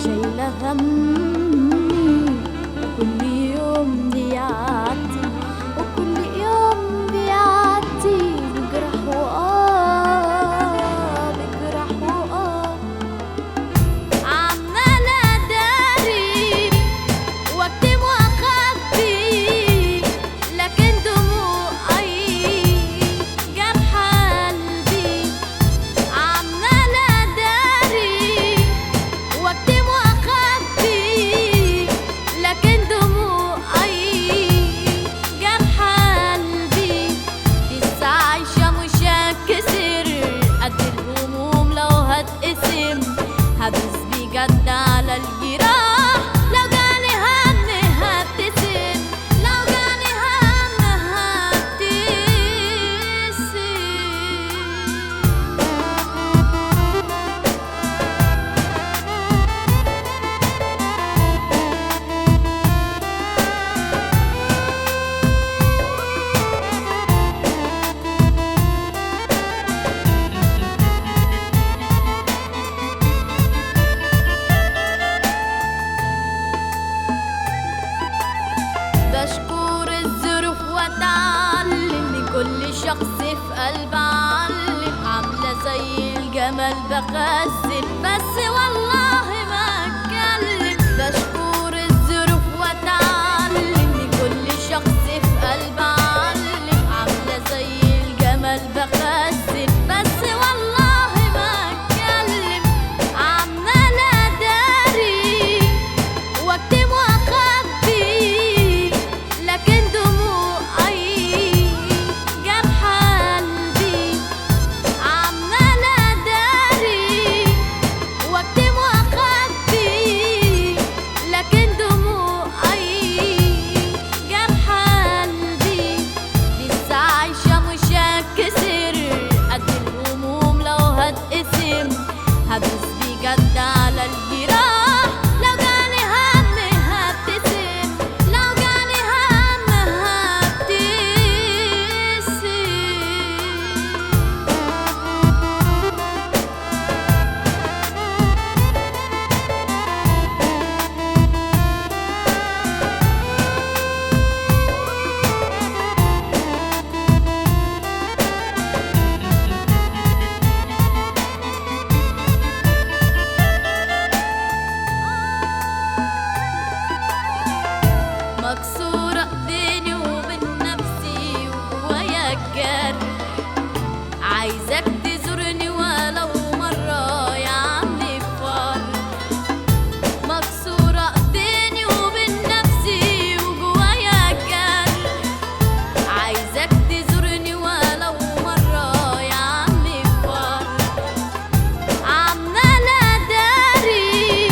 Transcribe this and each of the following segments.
شايلة همي، وكل يوم بيعدي وكل يوم بيعدي بجرح بجرح عمالة أداري واكتم واخبي، لكن دموعي جرح قلبي. عمالة أداري واكتم واخبي، لكن دموعي جرح قلبي. لسه عايشة مش هتكسر، قد الهموم لو هتقسم هدوس بجد على الجراح. لو جالي هم هبتسم، لو جالي هم بشكر الظروف واتعلم من كل شخص في قلب علم. عاملة زي الجمل بخزن بس والله ما اتكلم. بشكر الظروف واتعلم من كل شخص في قلب علم. عاملة زي الجمل بخزن بس والله ما اتكلم. عمالة أداري واكتم واخبي، لكن دموعي جرح قلبي. عمالة أداري واكتم واخبي، لكن دموعي جرح قلبي. لسه عايشة مش هتكسر، قد الهموم لو هتقسم هدوس بجد على الجراح. لو جالي هم هبتسم، لو جالي هم هبتسم. مكسورة بيني وبين نفسي وجوايا الجرح، عايزك تزورني ولو مرة يا عمي فرح. مكسورة بيني وبين نفسي وجوايا الجرح، عايزك تزورني ولو مرة يا عمي فرح. عمالة أداري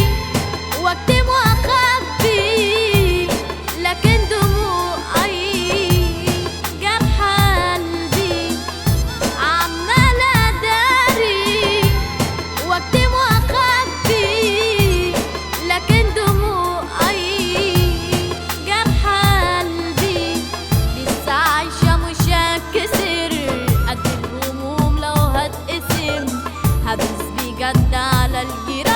واكتم واخبي، لكن دموعي جرح قلبي. عمالة أداري واكتم واخبي، لكن دموعي جرح قلبي. لسه عايشة مش هتكسر، قد الهموم لو هتقسم هدوس بجد على الجراح.